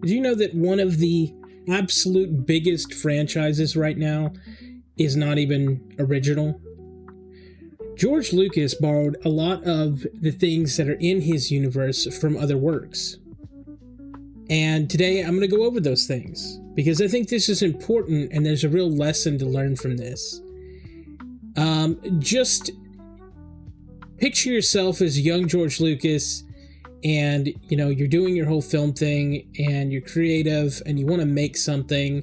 Did you know that one of the absolute biggest franchises right now is not even original? George Lucas borrowed a lot of the things that are in his universe from other works. And today I'm going to go over those things because I think this is important and there's a real lesson to learn from this. Just picture yourself as young George Lucas and, you're doing your whole film thing and you're creative and you want to make something.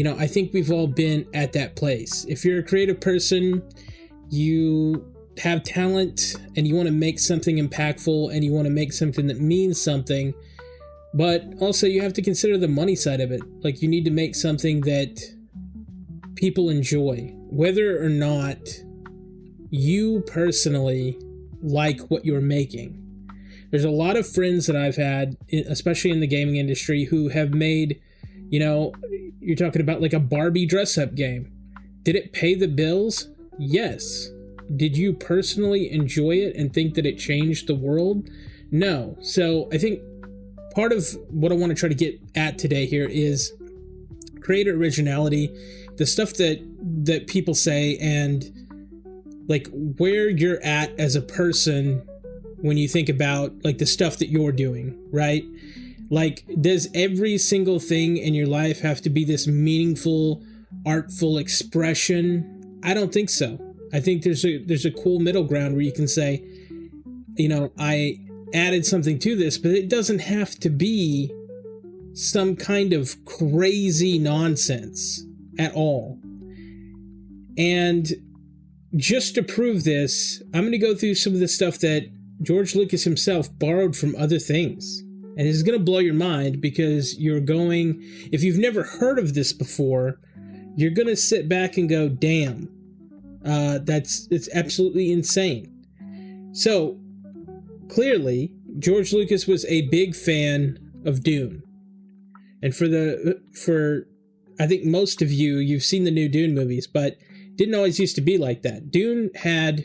I think we've all been at that place. If you're a creative person, you have talent and you want to make something impactful and you want to make something that means something, but also you have to consider the money side of it. Like, you need to make something that people enjoy, whether or not you personally like what you're making. There's a lot of friends that I've had, especially in the gaming industry, who have made, you're talking about like a Barbie dress-up game. Did it pay the bills? Yes. Did you personally enjoy it and think that it changed the world? No. So I think part of what I want to try to get at today here is creator originality, the stuff that people say, and like where you're at as a person when you think about like the stuff that you're doing, right? Like, does every single thing in your life have to be this meaningful, artful expression? I don't think so. I think there's a cool middle ground where you can say, I added something to this, but it doesn't have to be some kind of crazy nonsense at all. And just to prove this, I'm going to go through some of the stuff that George Lucas himself borrowed from other things. And this is going to blow your mind because if you've never heard of this before, you're going to sit back and go, damn, it's absolutely insane. So clearly, George Lucas was a big fan of Dune. And for I think most of you've seen the new Dune movies, but didn't always used to be like that. Dune had,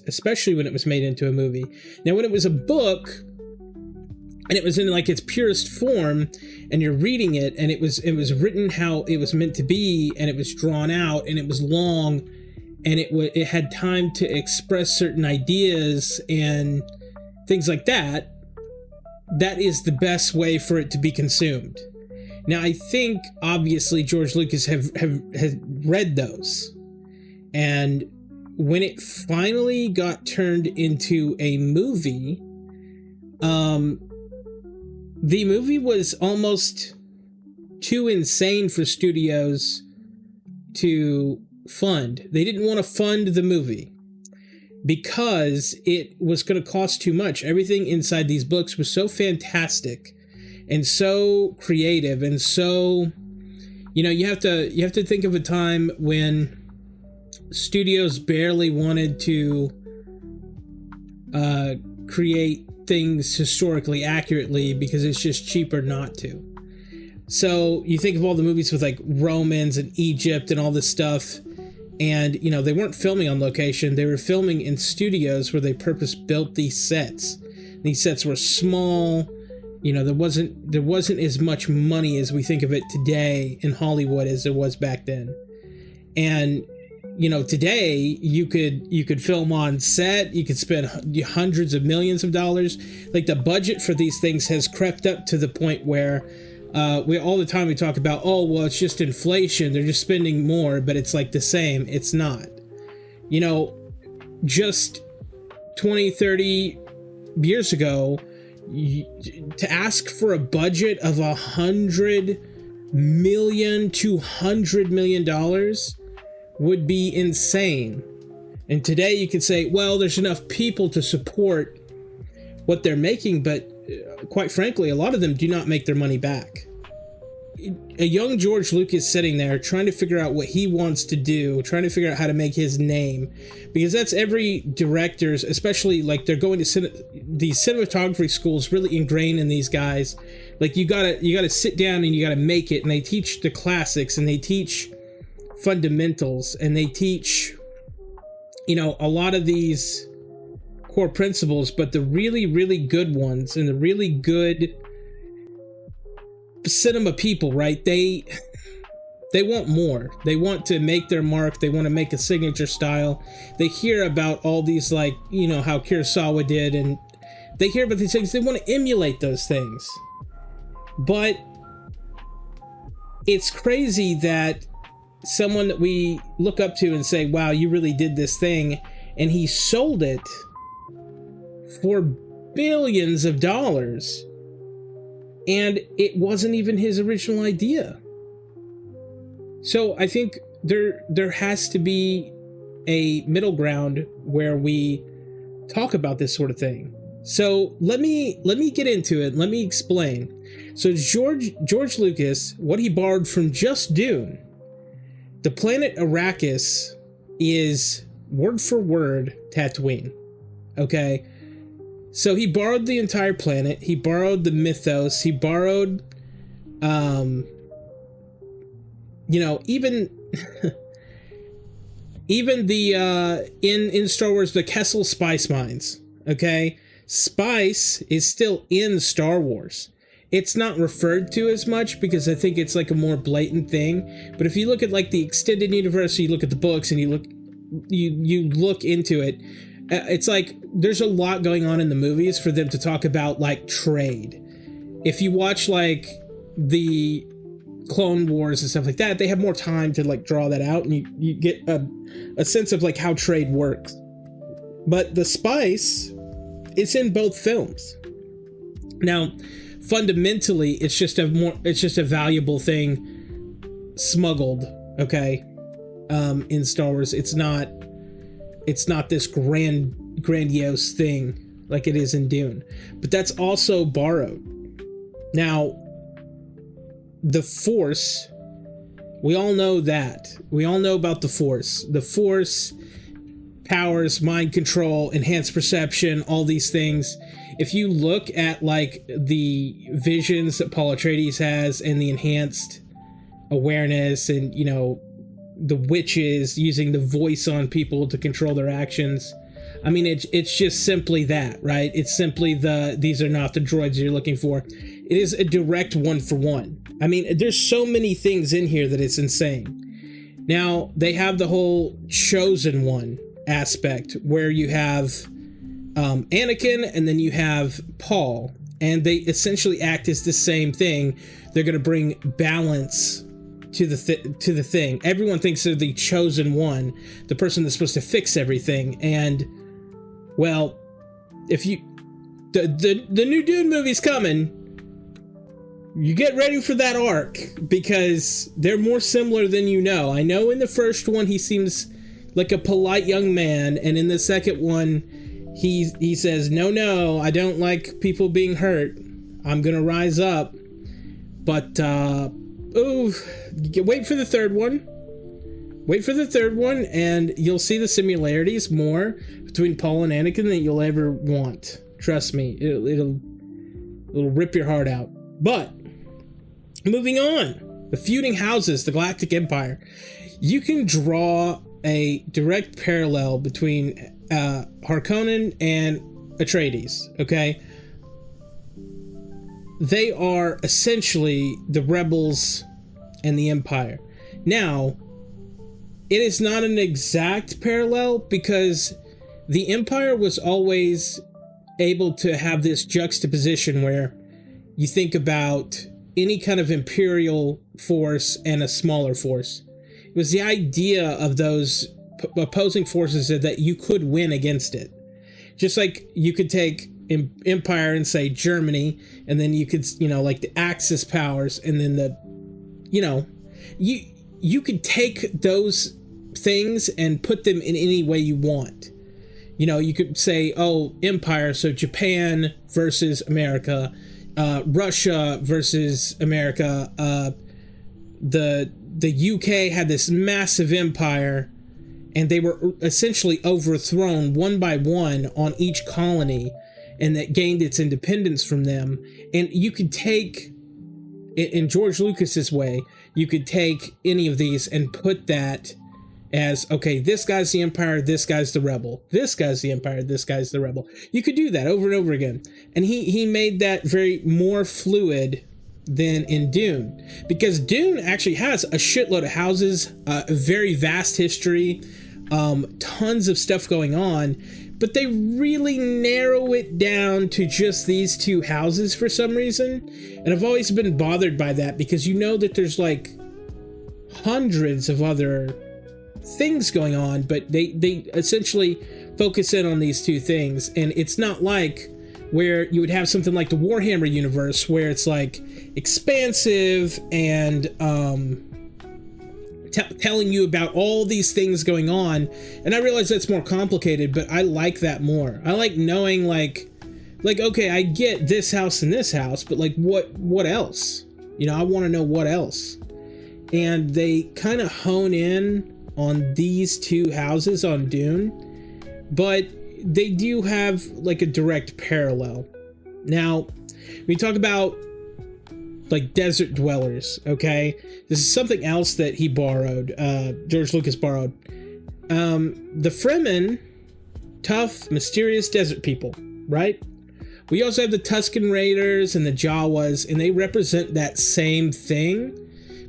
especially when it was made into a movie. Now, when it was a book, and it was in like its purest form, and you're reading it, and it was written how it was meant to be, and it was drawn out, and it was long, and it had time to express certain ideas and things like that. That is the best way for it to be consumed. Now, I think obviously George Lucas has read those. And when it finally got turned into a movie, the movie was almost too insane for studios to fund. They didn't want to fund the movie because it was going to cost too much. Everything inside these books was so fantastic and so creative, and so, you have to think of a time when studios barely wanted to create things historically accurately because it's just cheaper not to. So you think of all the movies with like Romans and Egypt and all this stuff, and they weren't filming on location. They were filming in studios where they purpose built these sets. These sets were small. There wasn't as much money as we think of it today in Hollywood as there was back then. And today you could film on set, you could spend hundreds of millions of dollars. Like, the budget for these things has crept up to the point where all the time we talk about, oh, well, it's just inflation, they're just spending more, but it's like the same. It's not. Just 20, 30 years ago, to ask for a budget of $100 million to $200 million would be insane. And today you could say, well, there's enough people to support what they're making, but quite frankly, a lot of them do not make their money back. A young George Lucas sitting there trying to figure out what he wants to do, trying to figure out how to make his name, because that's every director's, especially like they're going to these cinematography schools, really ingrained in these guys. Like, you gotta sit down and you gotta make it, and they teach the classics and they teach fundamentals and they teach a lot of these core principles, but the really, really good ones and the really good cinema people, right? They want more. They want to make their mark. They want to make a signature style. They hear about all these, like, you know, how Kurosawa did, and they hear about these things. They want to emulate those things. But it's crazy that someone that we look up to and say, wow, you really did this thing, and he sold it for billions of dollars, and it wasn't even his original idea. So I think there has to be a middle ground where we talk about this sort of thing. So let me get into it. Let me explain. So George Lucas, what he borrowed from just Dune, the planet Arrakis is word for word Tatooine. Okay? So he borrowed the entire planet. He borrowed the mythos. He borrowed, you know, even the in Star Wars, the Kessel spice mines. Okay, spice is still in Star Wars. It's not referred to as much because I think it's like a more blatant thing. But if you look at like the extended universe, you look at the books and you look into it, it's like there's a lot going on in the movies for them to talk about, like, trade. If you watch like the Clone Wars and stuff like that, they have more time to like draw that out, and you get a sense of like how trade works. But the spice, it's in both films. Now, fundamentally, it's just a valuable thing smuggled, okay, in Star Wars. It's not this grandiose thing like it is in Dune, but that's also borrowed. Now, the Force, we all know that. We all know about the Force. The Force powers mind control, enhanced perception, all these things. If you look at like the visions that Paul Atreides has and the enhanced awareness, and, you know, the witches using the voice on people to control their actions, I mean, it's just simply that, right? It's simply these are not the droids you're looking for. It is a direct one-for-one. I mean, there's so many things in here that it's insane. Now, they have the whole chosen one aspect where you have Anakin and then you have Paul, and they essentially act as the same thing. They're going to bring balance to the thing. Everyone thinks they're the chosen one, the person that's supposed to fix everything. And, well, if you the new Dune movie's coming, you get ready for that arc, because they're more similar than you know. I know in the first one he seems like a polite young man, and in the second one he says, no, I don't like people being hurt, I'm gonna rise up. But wait for the third one, and you'll see the similarities more between Paul and Anakin than you'll ever want. Trust me, it'll rip your heart out. But moving on, the feuding houses, the Galactic Empire. You can draw a direct parallel between Harkonnen and Atreides, okay? They are essentially the rebels and the Empire. Now, it is not an exact parallel, because the Empire was always able to have this juxtaposition where you think about any kind of imperial force and a smaller force. It was the idea of those opposing forces that you could win against it. Just like you could take Empire and say Germany, and then you could, you know, like the Axis powers, and then the, you know, you could take those things and put them in any way you want. You know, you could say, oh, Empire, so Japan versus America, Russia versus America, the UK had this massive empire, and they were essentially overthrown one by one on each colony, and that gained its independence from them. And you could take, in George Lucas's way, you could take any of these and put that as, okay, this guy's the Empire, this guy's the rebel. This guy's the Empire, this guy's the rebel. You could do that over and over again. And he made that very more fluid than in Dune, because Dune actually has a shitload of houses, a very vast history, tons of stuff going on, but they really narrow it down to just these two houses for some reason. And I've always been bothered by that, because you know that there's like hundreds of other things going on, but they essentially focus in on these two things. And it's not like where you would have something like the Warhammer universe, where it's like expansive and telling you about all these things going on. And I realize that's more complicated, but I like that more. I like knowing like okay, I get this house and this house, but like what else? You know, I want to know what else. And they kind of hone in on these two houses on Dune, but they do have like a direct parallel. Now, we talk about like desert dwellers, okay? This is something else that he borrowed, George Lucas borrowed. The Fremen, tough, mysterious desert people, right? We also have the Tusken Raiders and the Jawas, and they represent that same thing.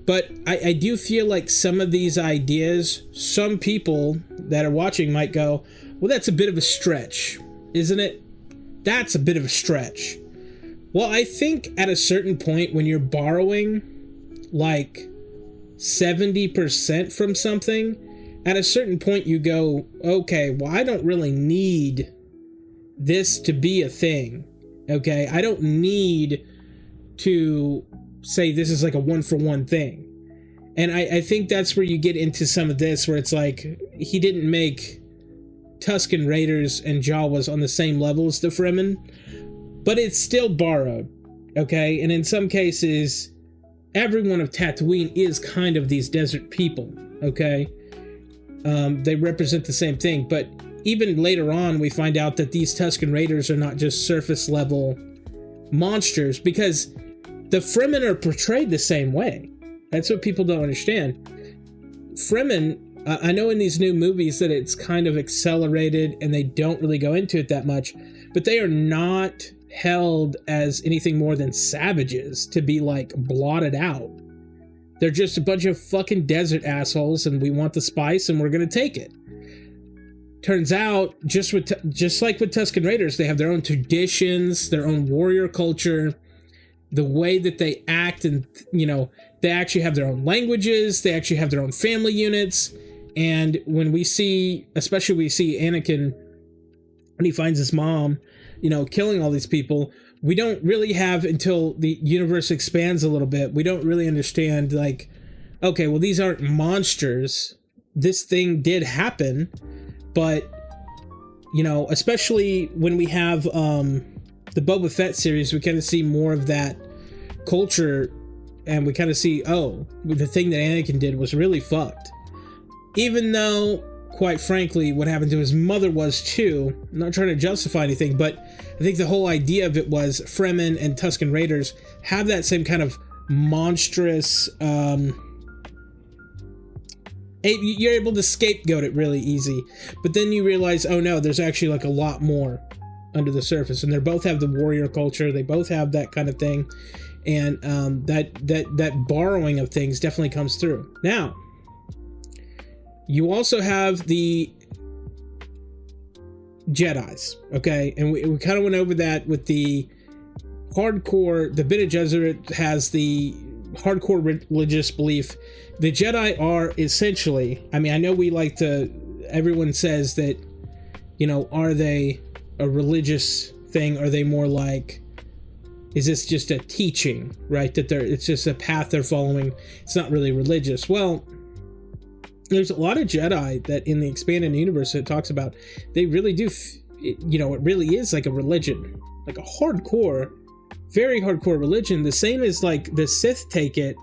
But I do feel like some of these ideas, some people that are watching might go, well, that's a bit of a stretch, isn't it? That's a bit of a stretch. Well, I think at a certain point when you're borrowing like 70% from something, at a certain point you go, okay, well, I don't really need this to be a thing, okay? I don't need to say this is like a one-for-one thing. And I think that's where you get into some of this, where it's like, he didn't make Tusken Raiders and Jawas on the same level as the Fremen, but it's still borrowed, okay? And in some cases, everyone of Tatooine is kind of these desert people, okay? They represent the same thing, but even later on, we find out that these Tusken Raiders are not just surface level monsters, because the Fremen are portrayed the same way. That's what people don't understand. Fremen, I know in these new movies that it's kind of accelerated and they don't really go into it that much, but they are not held as anything more than savages to be like blotted out. They're just a bunch of fucking desert assholes, and we want the spice and we're gonna take it. Turns out, just like with Tusken Raiders, they have their own traditions, their own warrior culture, the way that they act, and you know, they actually have their own languages, they actually have their own family units. And when we see, especially we see Anakin when he finds his mom, you know, killing all these people, we don't really have, until the universe expands a little bit, we don't really understand, like, okay, well, these aren't monsters. This thing did happen, but, you know, especially when we have the Boba Fett series, we kind of see more of that culture, and we kind of see, oh, the thing that Anakin did was really fucked. Even though, quite frankly, what happened to his mother was too. I'm not trying to justify anything, but I think the whole idea of it was Fremen and Tusken Raiders have that same kind of monstrous, you're able to scapegoat it really easy. But then you realize, oh no, there's actually like a lot more under the surface, and they both have the warrior culture, they both have that kind of thing, and that borrowing of things definitely comes through. Now, you also have the Jedis, okay? And we kind of went over that with the hardcore, the Bene Gesserit has the hardcore religious belief. The Jedi are essentially, I mean, I know we like to, everyone says that, you know, are they a religious thing? Are they more like, is this just a teaching, right? That it's just a path they're following. It's not really religious. Well, there's a lot of Jedi that in the expanded universe it talks about, they really do, you know, it really is like a religion, like a hardcore, very hardcore religion. The same as like the Sith take it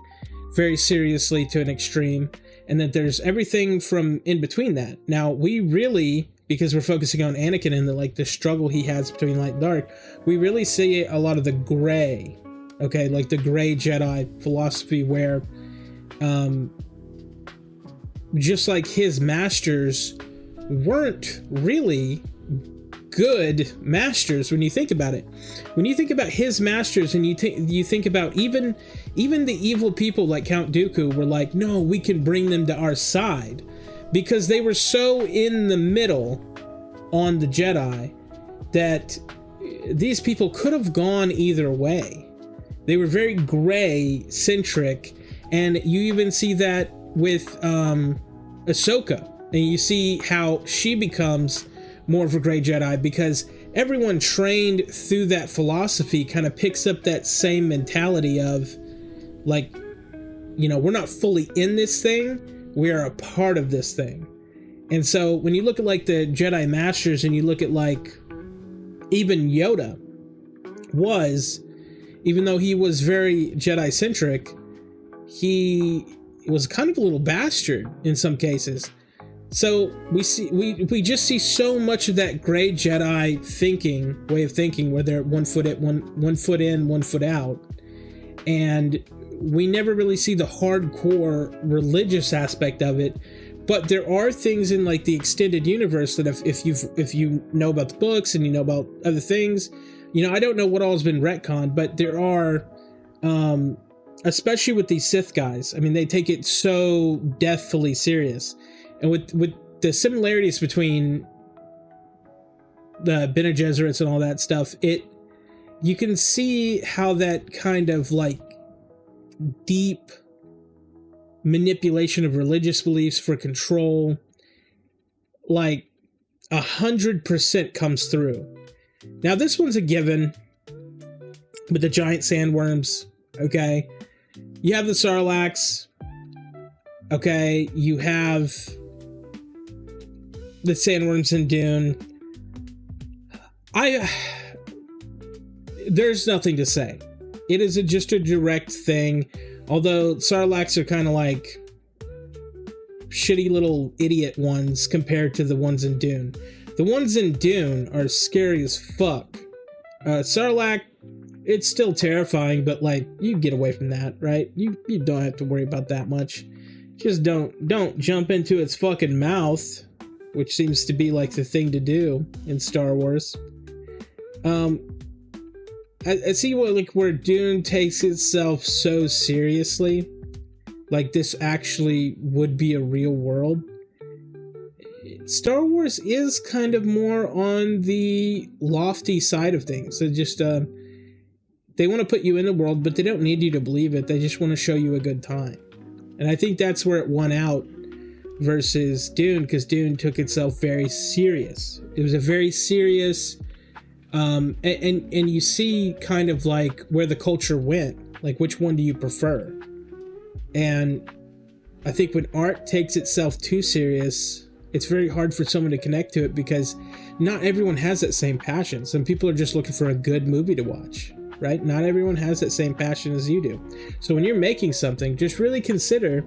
very seriously to an extreme, and that there's everything from in between that. Now, we really, because we're focusing on Anakin and the struggle he has between light and dark, we really see a lot of the gray, okay, like the gray Jedi philosophy, where just like his masters weren't really good masters when you think about it. When you think about his masters, and you think about even the evil people like Count Dooku were like, no, we can bring them to our side, because they were so in the middle on the Jedi that these people could have gone either way. They were very gray centric, and you even see that with Ahsoka, and you see how she becomes more of a gray Jedi, because everyone trained through that philosophy kind of picks up that same mentality of, like, you know, we're not fully in this thing, we are a part of this thing. And so when you look at like the Jedi Masters, and you look at like even Yoda was, even though he was very Jedi centric, he was kind of a little bastard in some cases. So we just see so much of that gray Jedi way of thinking, where they're one foot in, one foot out, and we never really see the hardcore religious aspect of it. But there are things in like the extended universe that if you know about the books and you know about other things, you know, I don't know what all has been retconned, but there are, especially with these Sith guys. I mean, they take it so deathfully serious. And with the similarities between the Bene Gesserits and all that stuff, you can see how that kind of like deep manipulation of religious beliefs for control, like 100% comes through. Now this one's a given with the giant sandworms. Okay, you have the Sarlaccs. Okay, you have the sandworms in Dune. There's nothing to say. It is just a direct thing. Although Sarlaccs are kind of like shitty little idiot ones compared to the ones in Dune. The ones in Dune are scary as fuck. Sarlacc, it's still terrifying, but like, you get away from that, right? You don't have to worry about that much. Just don't jump into its fucking mouth, which seems to be like the thing to do in Star Wars. I see where Dune takes itself so seriously, like this actually would be a real world. Star Wars is kind of more on the lofty side of things. They just they want to put you in the world, but they don't need you to believe it. They just want to show you a good time. And I think that's where it won out versus Dune, because Dune took itself very serious. It was a very serious, and you see kind of like where the culture went. Like, which one do you prefer? And I think when art takes itself too serious, it's very hard for someone to connect to it, because not everyone has that same passion. Some people are just looking for a good movie to watch, right? Not everyone has that same passion as you do. So when you're making something, just really consider,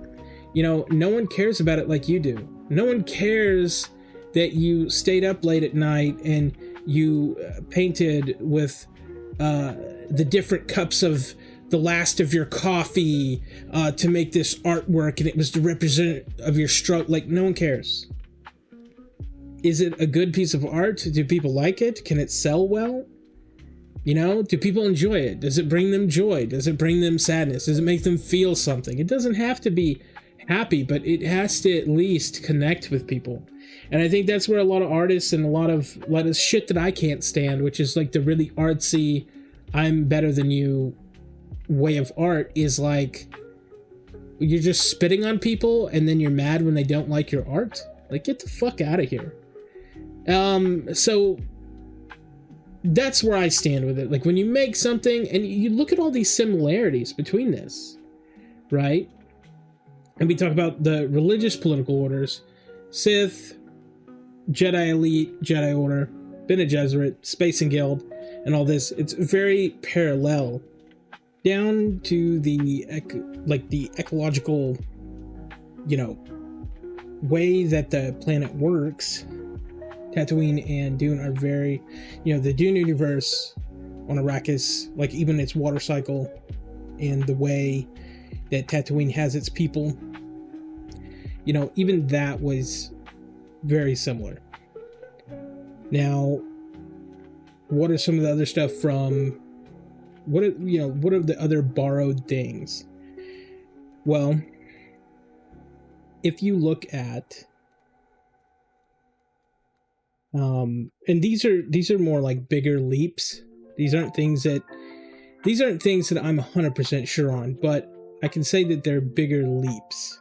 you know, no one cares about it like you do. No one cares that you stayed up late at night and you painted with the different cups of the last of your coffee to make this artwork, and it was to represent of your stroke. Like, no one cares. Is it a good piece of art? Do people like it? Can it sell well? You know, do people enjoy it? Does it bring them joy? Does it bring them sadness? Does it make them feel something? It doesn't have to be happy, but it has to at least connect with people. And I think that's where a lot of artists and a lot of shit that I can't stand, which is like the really artsy, I'm better than you way of art, is like, you're just spitting on people and then you're mad when they don't like your art. Like, get the fuck out of here. So that's where I stand with it. Like, when you make something and you look at all these similarities between this, right? And we talk about the religious political orders, Sith, Jedi Elite, Jedi Order, Bene Gesserit, Space and Guild, and all this. It's very parallel down to the ecological, you know, way that the planet works. Tatooine and Dune are very, you know, the Dune universe on Arrakis, like even its water cycle and the way that Tatooine has its people, you know, even that was very similar. Now, what are some of the other stuff from, what are the other borrowed things? Well, if you look at, and these are more like bigger leaps. These aren't things that I'm 100% sure on, but I can say that they're bigger leaps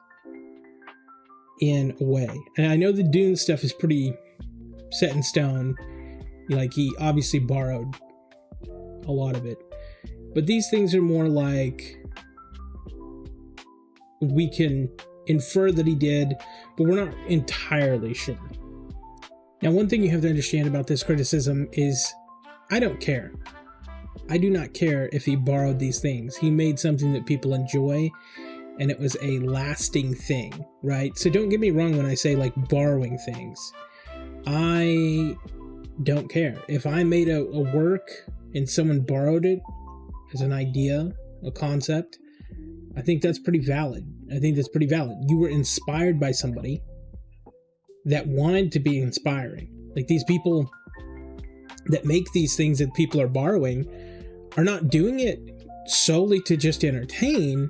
in a way. And I know the Dune stuff is pretty set in stone. Like, he obviously borrowed a lot of it. But these things are more like, we can infer that he did, but we're not entirely sure. Now, one thing you have to understand about this criticism is, I don't care. I do not care if he borrowed these things. He made something that people enjoy, and it was a lasting thing, right? So don't get me wrong when I say, like, borrowing things. I don't care. If I made a work and someone borrowed it as an idea, a concept, I think that's pretty valid. You were inspired by somebody that wanted to be inspiring. Like, these people that make these things that people are borrowing are not doing it solely to just entertain.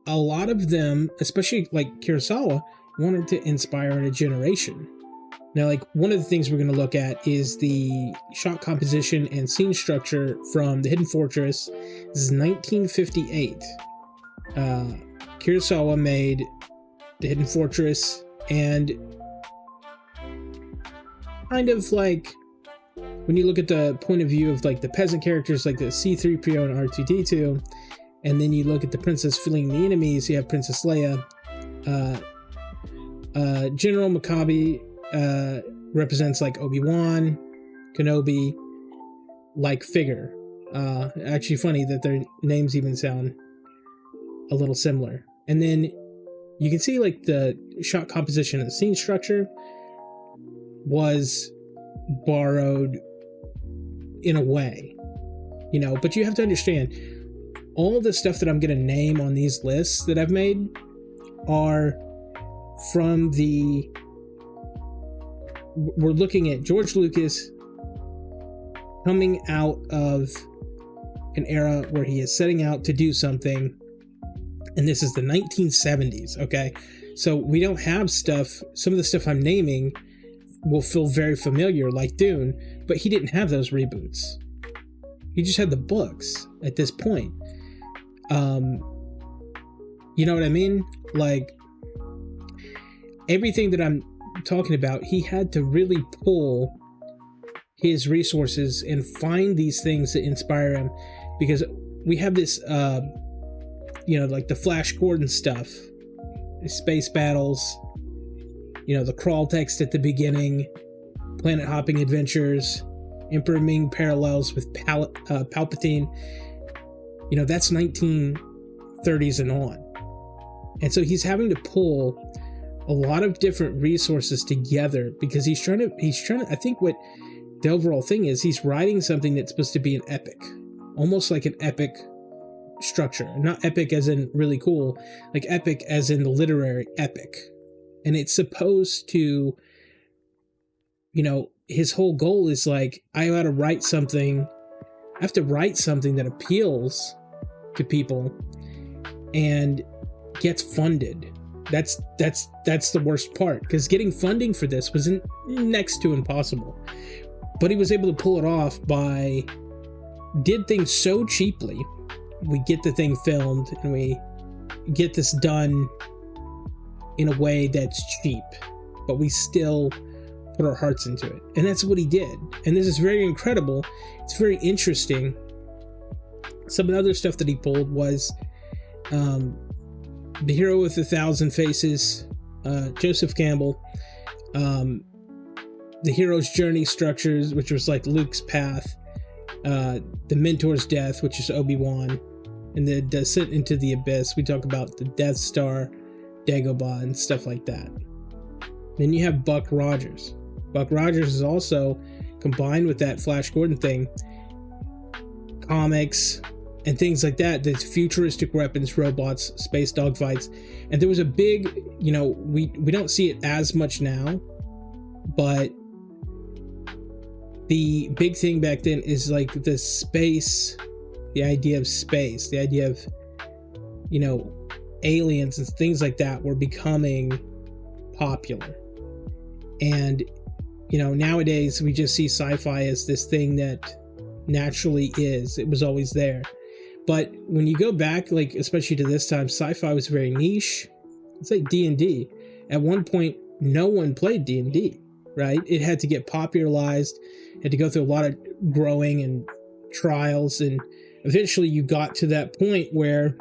A lot of them, especially like Kurosawa, wanted to inspire a generation. Now, like, one of the things we're going to look at is the shot composition and scene structure from The Hidden Fortress. This is 1958. Kurosawa made The Hidden Fortress, and kind of like, when you look at the point of view of like the peasant characters, like the C-3PO and R2-D2, and then you look at the princess fleeing the enemies, you have Princess Leia. General Makabe represents like Obi-Wan, Kenobi, like figure. Actually funny that their names even sound a little similar. And then you can see like the shot composition and the scene structure was borrowed in a way, but you have to understand, all the stuff that I'm going to name on these lists that I've made are from we're looking at George Lucas coming out of an era where he is setting out to do something, and this is the 1970s, okay? So we don't have stuff, some of the stuff I'm naming will feel very familiar, like Dune, but he didn't have those reboots. He just had the books at this point. You know what I mean? Like, everything that I'm talking about, he had to really pull his resources and find these things that inspire him, because we have this, like the Flash Gordon stuff, space battles, the crawl text at the beginning, planet hopping adventures, Emperor Ming parallels with Palpatine. That's 1930s and on. And so he's having to pull a lot of different resources together, because he's trying to, I think what the overall thing is, he's writing something that's supposed to be an epic, almost like an epic structure. Not epic as in really cool, like epic as in the literary epic. And it's supposed to, his whole goal is like, I have to write something that appeals to people and gets funded. That's the worst part, because getting funding for this was next to impossible. But he was able to pull it off did things so cheaply. We get the thing filmed and we get this done in a way that's cheap, but we still put our hearts into it. And that's what he did. And this is very incredible. It's very interesting. Some of the other stuff that he pulled was The Hero with 1,000 Faces, Joseph Campbell, the hero's journey structures, which was like Luke's path, the mentor's death, which is Obi-Wan, and the descent into the abyss. We talk about the Death Star, Dagobah, and stuff like that. Then you have Buck Rogers. Buck Rogers is also, combined with that Flash Gordon thing, comics and things like that. There's futuristic weapons, robots, space dogfights. And there was a big, we don't see it as much now, but the big thing back then is like the space, the idea of space, the idea of, you know, aliens and things like that were becoming popular. And, you know, nowadays we just see sci-fi as this thing that naturally is. It was always there. But when you go back, like, especially to this time, sci-fi was very niche. It's like D&D. At one point, no one played D&D, right? It had to get popularized, had to go through a lot of growing and trials, and eventually you got to that point where,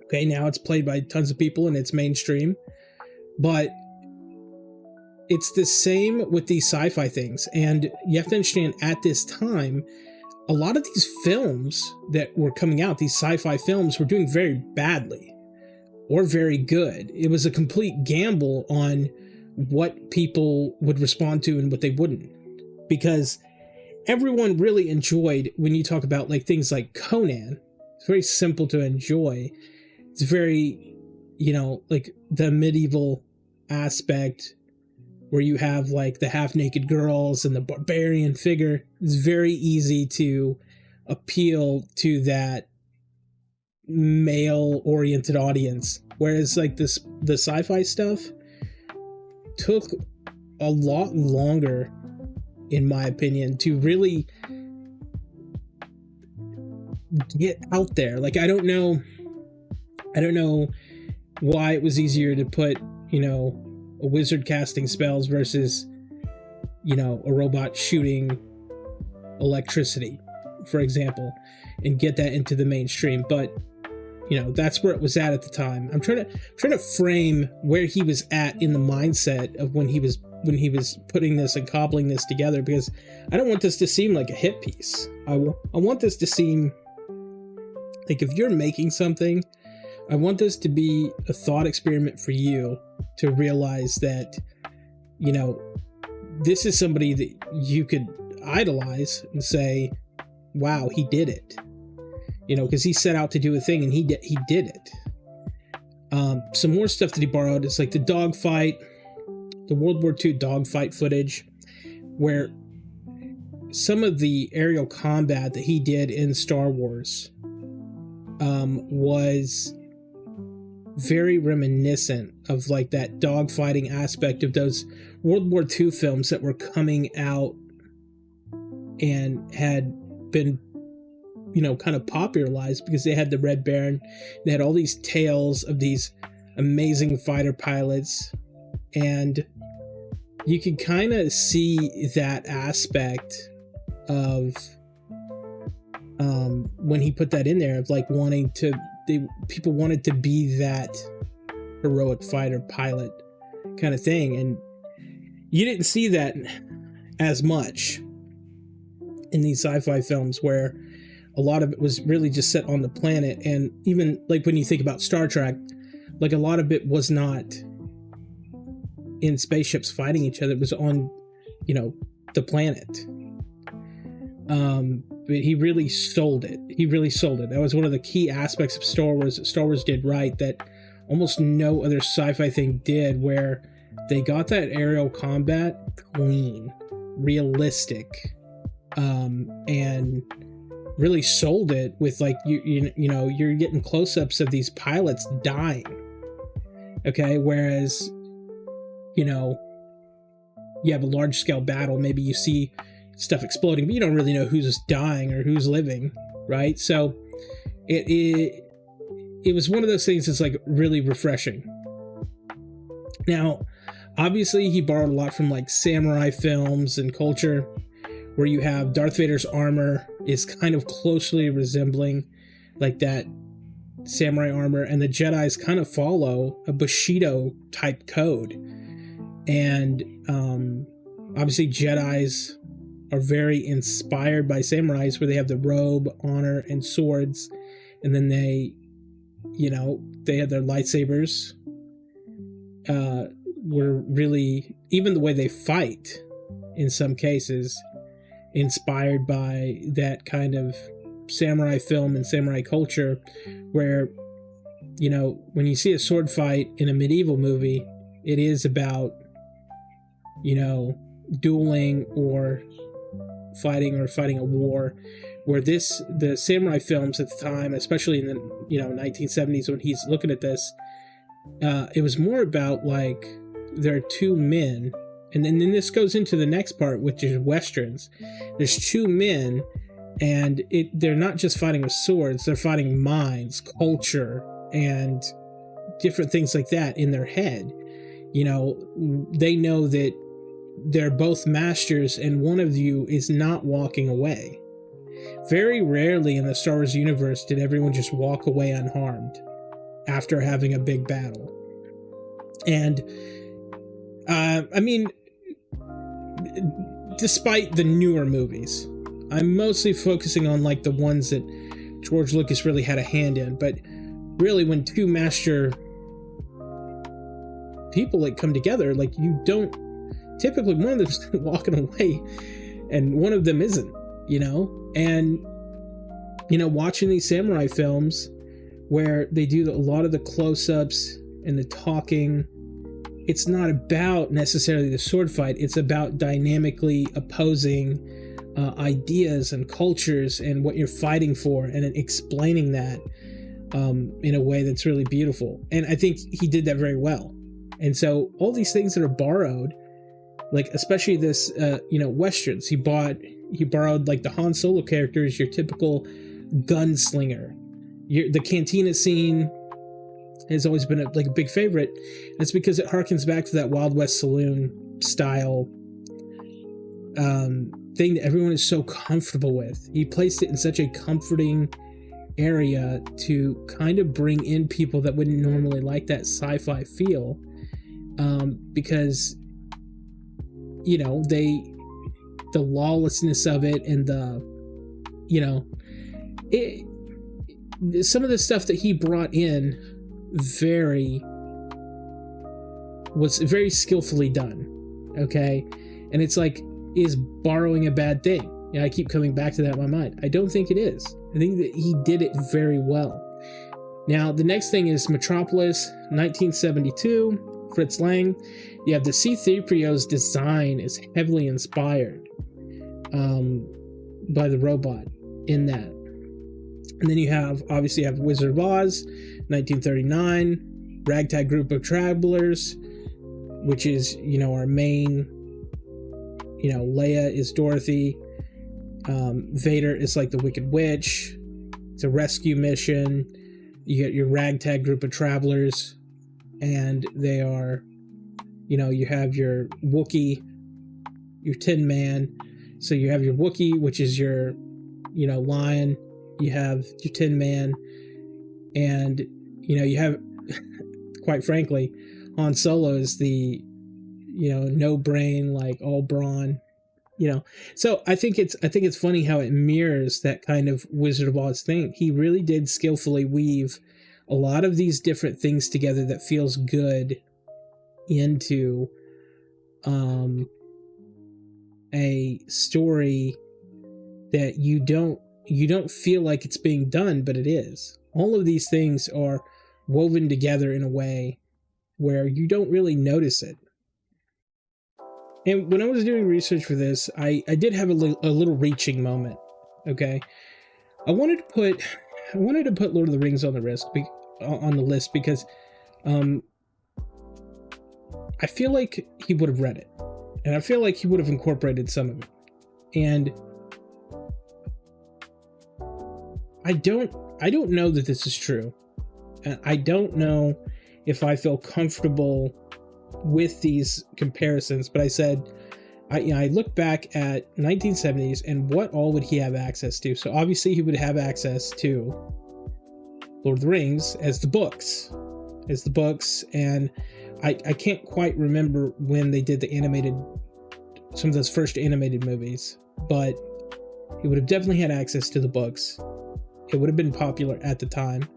okay, now it's played by tons of people and it's mainstream. But it's the same with these sci-fi things. And you have to understand, at this time, a lot of these films that were coming out, these sci-fi films, were doing very badly or very good. It was a complete gamble on what people would respond to and what they wouldn't. Because everyone really enjoyed, when you talk about like things like Conan, it's very simple to enjoy. It's very, you know, like the medieval aspect where you have like the half-naked girls and the barbarian figure. It's very easy to appeal to that male-oriented audience. Whereas like the sci-fi stuff took a lot longer, in my opinion, to really get out there. Like, I don't know why it was easier to put, you know, a wizard casting spells versus, you know, a robot shooting electricity, for example, and get that into the mainstream. But, you know, that's where it was at the time. I'm trying to frame where he was at in the mindset of when he was putting this and cobbling this together, because I don't want this to seem like a hit piece. I want this to seem like, if you're making something, I want this to be a thought experiment for you to realize that, you know, this is somebody that you could idolize and say, wow, he did it. You know, because he set out to do a thing and he did it. Some more stuff that he borrowed is like the dogfight, the World War II dogfight footage, where some of the aerial combat that he did in Star Wars was very reminiscent of like that dogfighting aspect of those World War II films that were coming out and had been, you know, kind of popularized because they had the Red Baron. They had all these tales of these amazing fighter pilots, and you could kind of see that aspect of when he put that in there, of like people wanted to be that heroic fighter pilot kind of thing. And you didn't see that as much in these sci-fi films, where a lot of it was really just set on the planet. And even like when you think about Star Trek, like a lot of it was not in spaceships fighting each other. It was on, you know, the planet. But he really sold it. That was one of the key aspects of Star Wars that Star Wars did right, that almost no other sci-fi thing did, where they got that aerial combat clean, realistic, and really sold it with like, you know, you're getting close-ups of these pilots dying. Okay, whereas, you know, you have a large-scale battle, maybe you see stuff exploding, but you don't really know who's dying or who's living, right? So it was one of those things that's like really refreshing. Now, obviously he borrowed a lot from like samurai films and culture, where you have Darth Vader's armor is kind of closely resembling like that samurai armor, and the Jedi's kind of follow a Bushido type code. And obviously Jedi's are very inspired by samurais, where they have the robe, honor, and swords, and then they, you know, they have their lightsabers. Were really, even the way they fight in some cases, inspired by that kind of samurai film and samurai culture, where, you know, when you see a sword fight in a medieval movie, it is about, you know, dueling or fighting or fighting a war, where the samurai films at the time, especially in the 1970s when he's looking at this, it was more about like there are two men, and then this goes into the next part, which is westerns. There's two men, and they're not just fighting with swords, they're fighting minds, culture, and different things like that in their head. They know that they're both masters, and one of you is not walking away. Very rarely in the Star Wars universe did everyone just walk away unharmed after having a big battle. And despite the newer movies, I'm mostly focusing on like the ones that George Lucas really had a hand in. But really, when two master people like come together, like, you don't typically, one of them's walking away and one of them isn't, and watching these samurai films where they do a lot of the close-ups and the talking, it's not about necessarily the sword fight, it's about dynamically opposing ideas and cultures and what you're fighting for, and then explaining that in a way that's really beautiful. And I think he did that very well. And so all these things that are borrowed, like especially this, westerns, he borrowed like the Han Solo character is your typical gunslinger. The cantina scene has always been a big favorite. That's because it harkens back to that Wild West saloon style thing that everyone is so comfortable with. He placed it in such a comforting area to kind of bring in people that wouldn't normally like that sci-fi feel, because the lawlessness of it, and some of the stuff that he brought in was very skillfully done. Okay, and it's like, is borrowing a bad thing? I keep coming back to that in my mind. I don't think it is. I think that he did it very well. Now, the next thing is Metropolis, 1972, Fritz Lang. You have the C-3PO's design is heavily inspired by the robot in that. And then you have Wizard of Oz, 1939, Ragtag Group of Travelers, which is, our main, Leia is Dorothy. Vader is like the Wicked Witch. It's a rescue mission. You get your Ragtag Group of Travelers, and they are, you have your Wookiee, your Tin Man. So you have your Wookiee, which is your, lion. You have your Tin Man, and, you have, quite frankly, Han Solo is the, no brain, like all brawn. So I think it's funny how it mirrors that kind of Wizard of Oz thing. He really did skillfully weave a lot of these different things together that feels good into a story that you don't feel like it's being done, but it is. All of these things are woven together in a way where you don't really notice it. And when I was doing research for this, I did have a little reaching moment. Okay, I wanted to put Lord of the Rings on the list because I feel like he would have read it, and I feel like he would have incorporated some of it. And I don't know that this is true. I don't know if I feel comfortable with these comparisons, but I said, I look back at 1970s and what all would he have access to? So obviously he would have access to Lord of the Rings as the books, and I can't quite remember when they did some of those first animated movies, but he would have definitely had access to the books. It would have been popular at the time.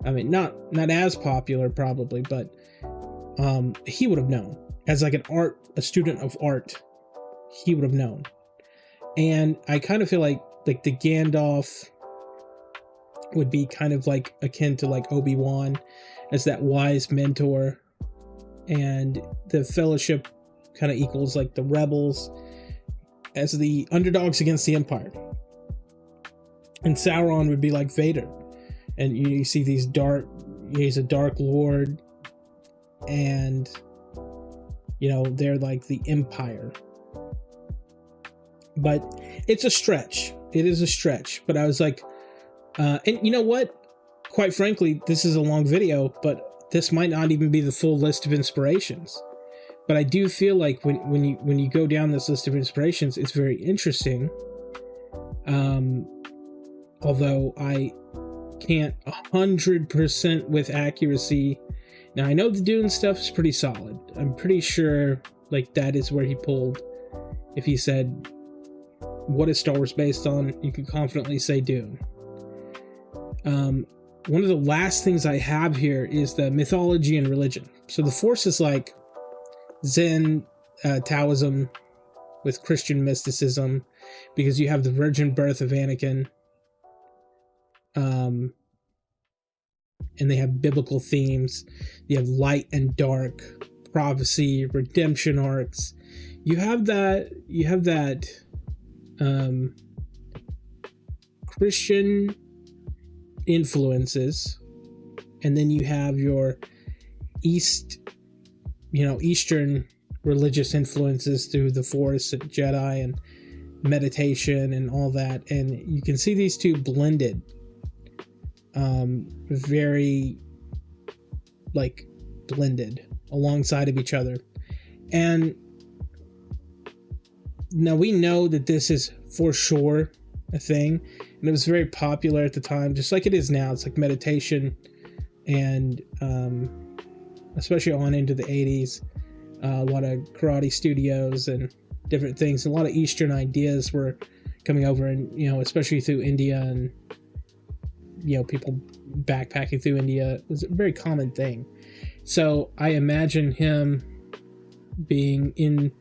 I mean, not as popular probably, but he would have known. As like a student of art, he would have known. And I kind of feel like the Gandalf would be kind of like akin to like Obi-Wan as that wise mentor, and the Fellowship kind of equals like the rebels. as the underdogs against the Empire. And Sauron would be like Vader. And you see he's a Dark Lord, and they're like the Empire. But it's a stretch. It is a stretch. But I was like, and you know what? Quite frankly, this is a long video, but this might not even be the full list of inspirations. But I do feel like when you go down this list of inspirations, it's very interesting. Although I can't 100% with accuracy. Now, I know the Dune stuff is pretty solid. I'm pretty sure like that is where he pulled. If he said, what is Star Wars based on? You can confidently say Dune. One of the last things I have here is the mythology and religion. So the Force is like Zen, Taoism with Christian mysticism, because you have the virgin birth of Anakin. And they have biblical themes. You have light and dark, prophecy, redemption arcs. You have that Christian influences, and then you have your Eastern religious influences through the Force and Jedi and meditation and all that. And you can see these two blended very like blended alongside of each other. And now we know that this is for sure a thing, and it was very popular at the time, just like it is now. It's like meditation, and especially on into the 80s, a lot of karate studios and different things. A lot of Eastern ideas were coming over, and especially through India, and people backpacking through India. It was a very common thing. So I imagine him being in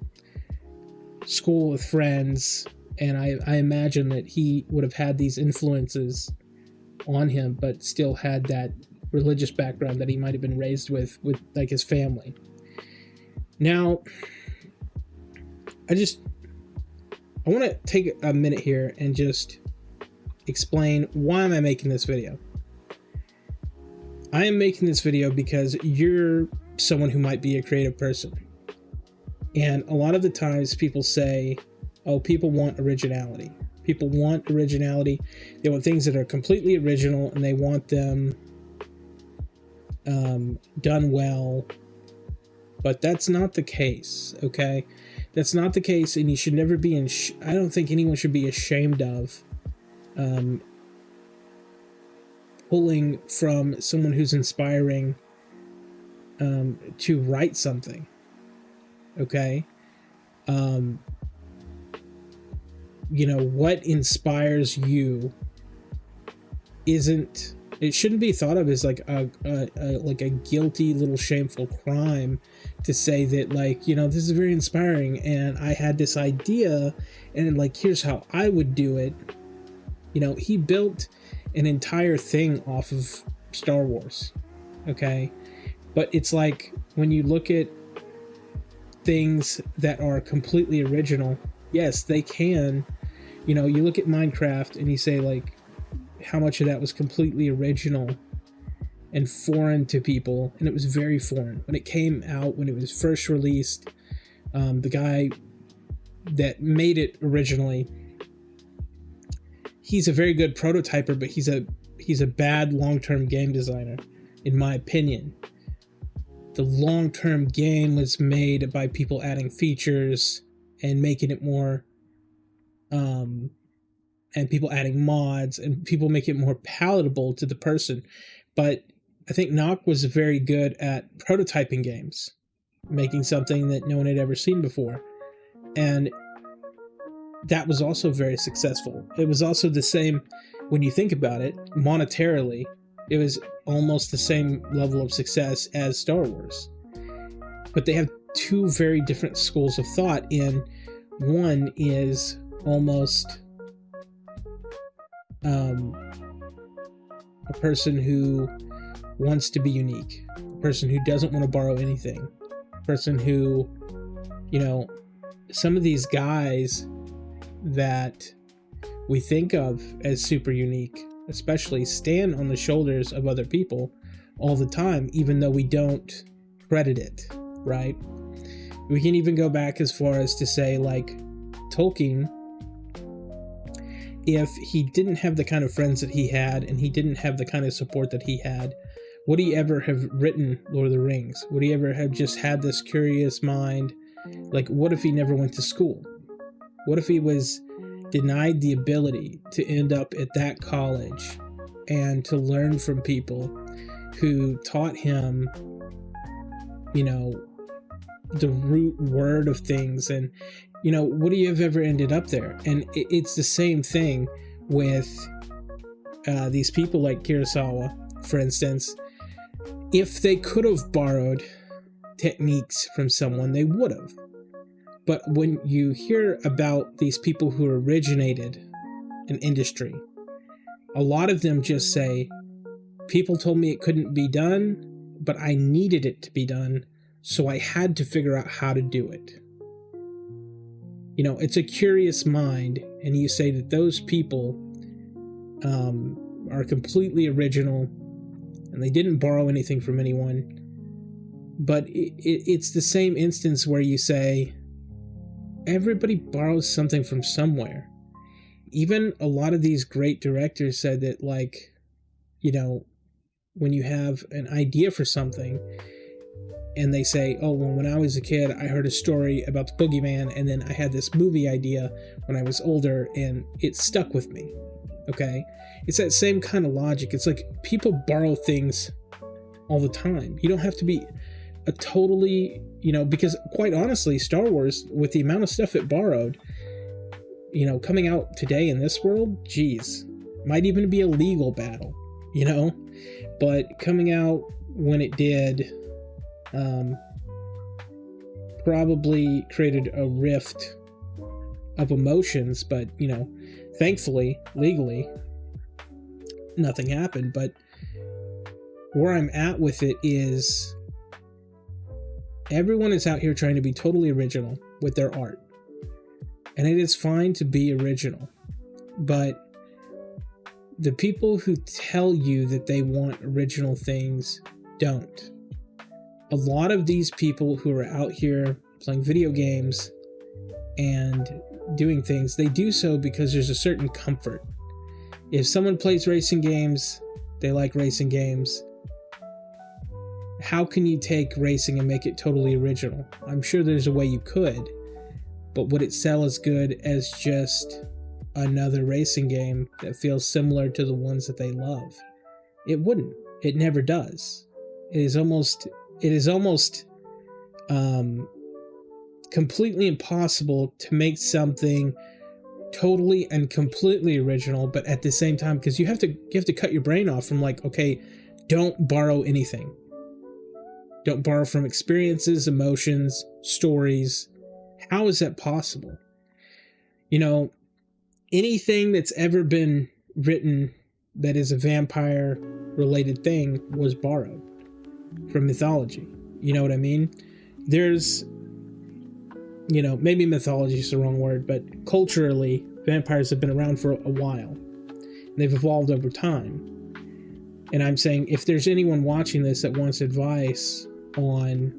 school with friends, and I imagine that he would have had these influences on him, but still had that religious background that he might have been raised with like his family. Now, I want to take a minute here and just explain, why am I making this video? I am making this video because you're someone who might be a creative person. And a lot of the times people say, oh, people want originality. People want originality. They want things that are completely original, and they want them done well. But that's not the case, okay? That's not the case, and you should never be I don't think anyone should be ashamed of pulling from someone who's inspiring to write something, okay? What inspires you it shouldn't be thought of as like a guilty little shameful crime to say that, like, this is very inspiring and I had this idea and like, here's how I would do it. He built an entire thing off of Star Wars, okay? But it's like, when you look at things that are completely original, yes, they can. You look at Minecraft and you say, like, how much of that was completely original and foreign to people, and it was very foreign when it came out, when it was first released. The guy that made it originally, he's a very good prototyper, but he's a bad long-term game designer, in my opinion. The long-term game was made by people adding features and making it more and people adding mods, and people make it more palatable to the person. But I think Nock was very good at prototyping games, making something that no one had ever seen before. And that was also very successful. It was also the same, when you think about it, monetarily, it was almost the same level of success as Star Wars. But they have two very different schools of thought. In one is almost a person who wants to be unique, a person who doesn't want to borrow anything, a person who, some of these guys that we think of as super unique, especially, stand on the shoulders of other people all the time, even though we don't credit it, right? We can even go back as far as to say, like, Tolkien, if he didn't have the kind of friends that he had, and he didn't have the kind of support that he had, would he ever have written Lord of the Rings? Would he ever have just had this curious mind? Like, what if he never went to school? What if he was denied the ability to end up at that college and to learn from people who taught him, you know, the root word of things? And, you know, would he have ever ended up there? And it's the same thing with these people like Kurosawa, for instance. If they could have borrowed techniques from someone, they would have. But when you hear about these people who originated an industry, a lot of them just say, people told me it couldn't be done, but I needed it to be done, so I had to figure out how to do it. You know, it's a curious mind, and you say that those people are completely original, and they didn't borrow anything from anyone. But it's the same instance where you say, everybody borrows something from somewhere. Even a lot of these great directors said that, like, you know, when you have an idea for something, and they say, oh, well, when I was a kid, I heard a story about the boogeyman, and then I had this movie idea when I was older, and it stuck with me. Okay? It's that same kind of logic. It's like people borrow things all the time. You don't have to be a totally, you know, because quite honestly, Star Wars, with the amount of stuff it borrowed, you know, coming out today in this world, geez, might even be a legal battle, you know? But coming out when it did, probably created a rift of emotions, but, you know, thankfully, legally, nothing happened. But where I'm at with it is, everyone is out here trying to be totally original with their art. And it is fine to be original. But the people who tell you that they want original things don't. A lot of these people who are out here playing video games and doing things, they do so because there's a certain comfort. If someone plays racing games, they like racing games. How can you take racing and make it totally original? I'm sure there's a way you could, but would it sell as good as just another racing game that feels similar to the ones that they love? It wouldn't. It never does. It is almost completely impossible to make something totally and completely original, but at the same time, because you have to cut your brain off from, like, okay, don't borrow anything. Don't borrow from experiences, emotions, stories. How is that possible? You know, anything that's ever been written that is a vampire related thing was borrowed from mythology. You know what I mean? There's, you know, maybe mythology is the wrong word, but culturally, vampires have been around for a while. They've evolved over time. And I'm saying, if there's anyone watching this that wants advice on,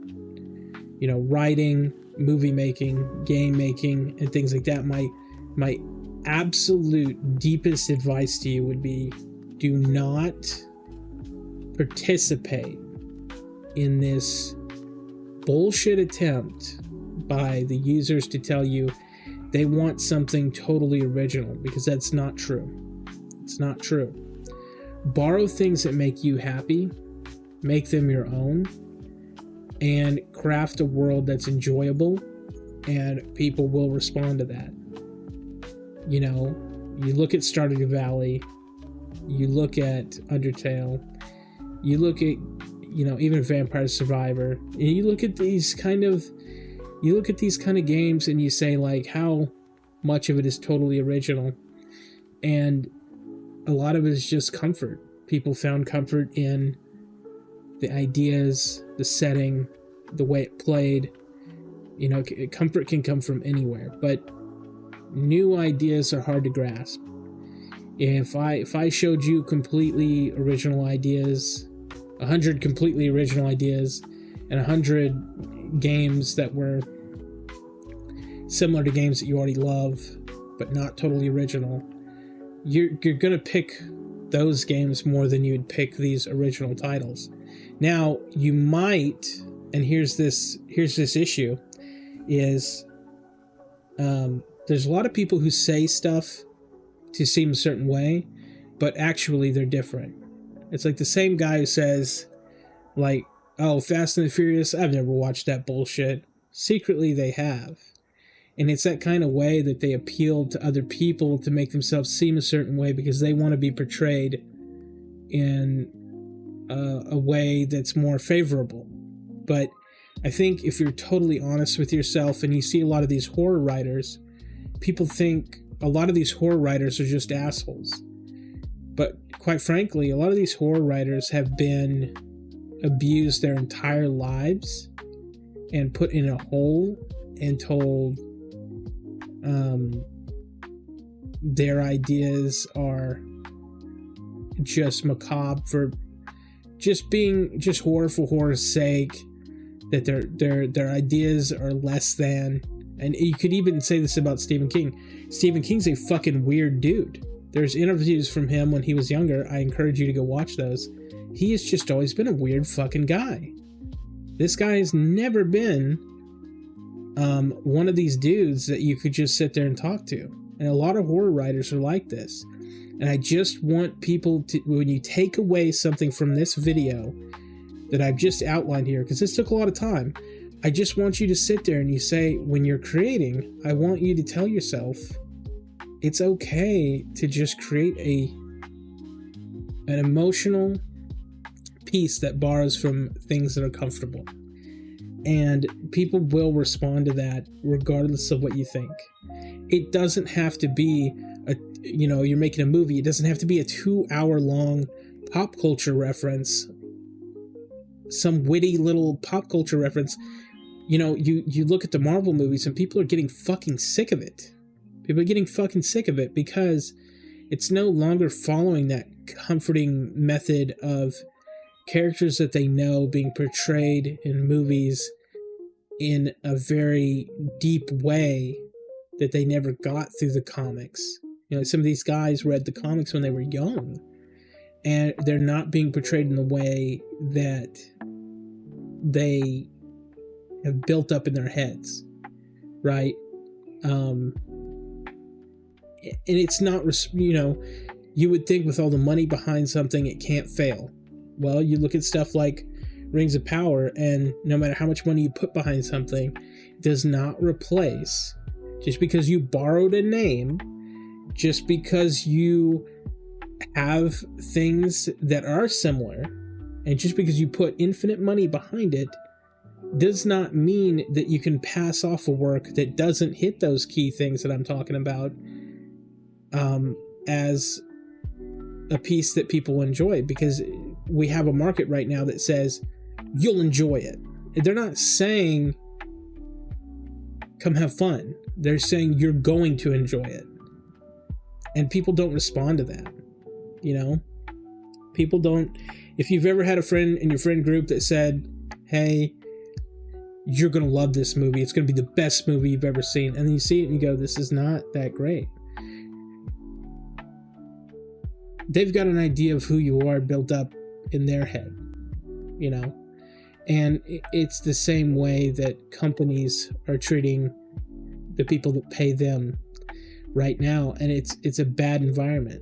you know, writing, movie making, game making, and things like that, my absolute deepest advice to you would be, do not participate in this bullshit attempt by the users to tell you they want something totally original, because that's not true. It's not true. Borrow things that make you happy, make them your own, and craft a world that's enjoyable, and people will respond to that. You know, you look at Stardew Valley, you look at Undertale, you look at, you know, even Vampire Survivor, and you look at these kind of games and you say, like, how much of it is totally original? And a lot of it is just comfort. People found comfort in the ideas, the setting, the way it played. You know, comfort can come from anywhere, but new ideas are hard to grasp. If I showed you completely original ideas, 100 completely original ideas, and 100 games that were similar to games that you already love, but not totally original, you're gonna pick those games more than you'd pick these original titles. Now, you might, and here's this issue, is there's a lot of people who say stuff to seem a certain way, but actually they're different. It's like the same guy who says, like, oh, Fast and the Furious, I've never watched that bullshit. Secretly they have. And it's that kind of way that they appeal to other people to make themselves seem a certain way because they want to be portrayed in a way that's more favorable. But I think if you're totally honest with yourself and you see a lot of these horror writers, people think a lot of these horror writers are just assholes. But quite frankly, a lot of these horror writers have been abused their entire lives and put in a hole and told their ideas are just macabre for just being just horror for horror's sake, that their ideas are less than. And you could even say this about Stephen King. Stephen King's a fucking weird dude. There's interviews from him when he was younger. I encourage you to go watch those. He has just always been a weird fucking guy. This guy has never been one of these dudes that you could just sit there and talk to. And a lot of horror writers are like this. And I just want people to, when you take away something from this video that I've just outlined here, because this took a lot of time, I just want you to sit there and you say, when you're creating, I want you to tell yourself, it's okay to just create an emotional piece that borrows from things that are comfortable. And people will respond to that regardless of what you think. It doesn't have to be you're making a movie. It doesn't have to be a 2-hour long pop culture reference, some witty little pop culture reference. You look at the Marvel movies and people are getting fucking sick of it. People are getting fucking sick of it because it's no longer following that comforting method of characters that they know being portrayed in movies in a very deep way that they never got through the comics. Some of these guys read the comics when they were young, and they're not being portrayed in the way that they have built up in their heads, right? And it's not, you would think with all the money behind something, it can't fail. Well, you look at stuff like Rings of Power, and no matter how much money you put behind something, it does not replace, just because you borrowed a name, just because you have things that are similar, and just because you put infinite money behind it, does not mean that you can pass off a work that doesn't hit those key things that I'm talking about as a piece that people enjoy, because we have a market right now that says you'll enjoy it. They're not saying come have fun. They're saying you're going to enjoy it. And people don't respond to that. People don't. If you've ever had a friend in your friend group that said, hey, you're going to love this movie, it's going to be the best movie you've ever seen, and then you see it and you go, this is not that great. They've got an idea of who you are built up in their head, and it's the same way that companies are treating the people that pay them right now, and it's a bad environment.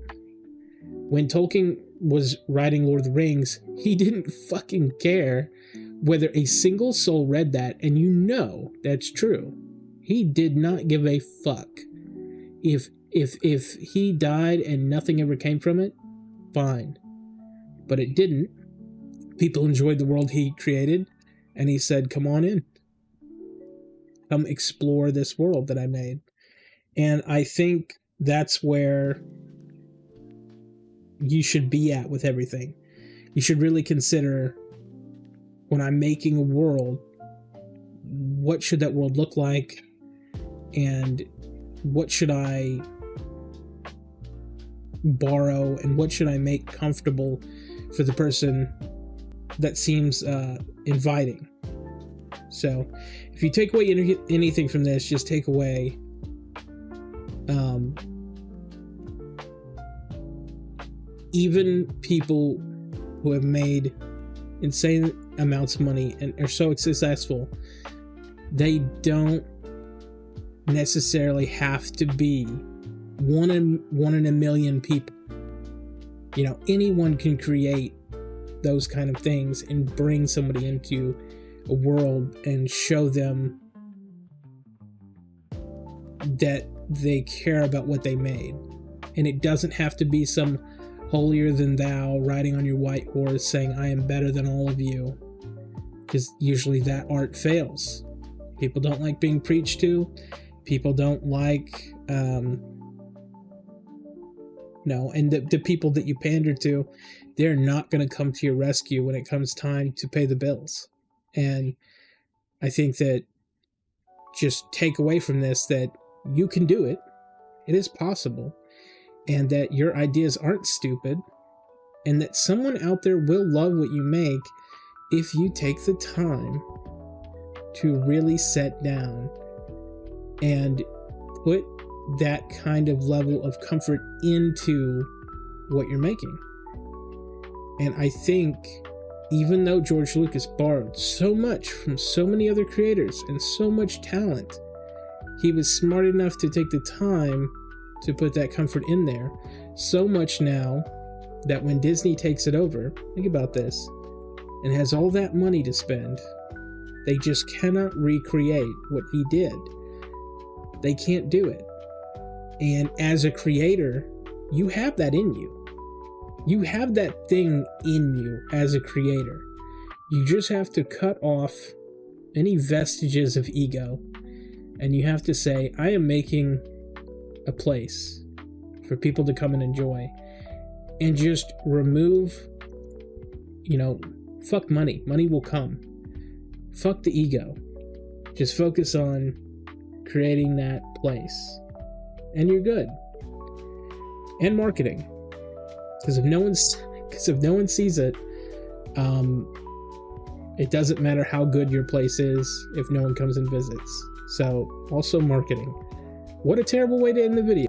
When Tolkien was writing Lord of the Rings, he didn't fucking care whether a single soul read that, and that's true. He did not give a fuck. If he died and nothing ever came from it, fine. But it didn't. People enjoyed the world he created, and he said, come on in. Come explore this world that I made. And I think that's where you should be at with everything. You should really consider, when I'm making a world, what should that world look like? And what should I borrow and what should I make comfortable for the person that seems inviting. So if you take away anything from this, just take away even people who have made insane amounts of money and are so successful, they don't necessarily have to be one in a million people. You know, anyone can create those kind of things and bring somebody into a world and show them that they care about what they made. And it doesn't have to be some holier than thou riding on your white horse saying I am better than all of you, because usually that art fails. People don't like being preached to. People don't like and the people that you pander to, they're not going to come to your rescue when it comes time to pay the bills. And I think that just take away from this that you can do it. It is possible. And that your ideas aren't stupid, and that someone out there will love what you make if you take the time to really sit down and put that kind of level of comfort into what you're making. And I think even though George Lucas borrowed so much from so many other creators and so much talent, he was smart enough to take the time to put that comfort in there. So much now that when Disney takes it over, think about this, and has all that money to spend, they just cannot recreate what he did. They can't do it. And as a creator, you have that in you. You have that thing in you as a creator. You just have to cut off any vestiges of ego, and you have to say, I am making a place for people to come and enjoy, and just remove, fuck money. Money will come. Fuck the ego. Just focus on creating that place, and you're good. And marketing, because if no one sees it, it doesn't matter how good your place is if no one comes and visits. So also marketing. What a terrible way to end the video.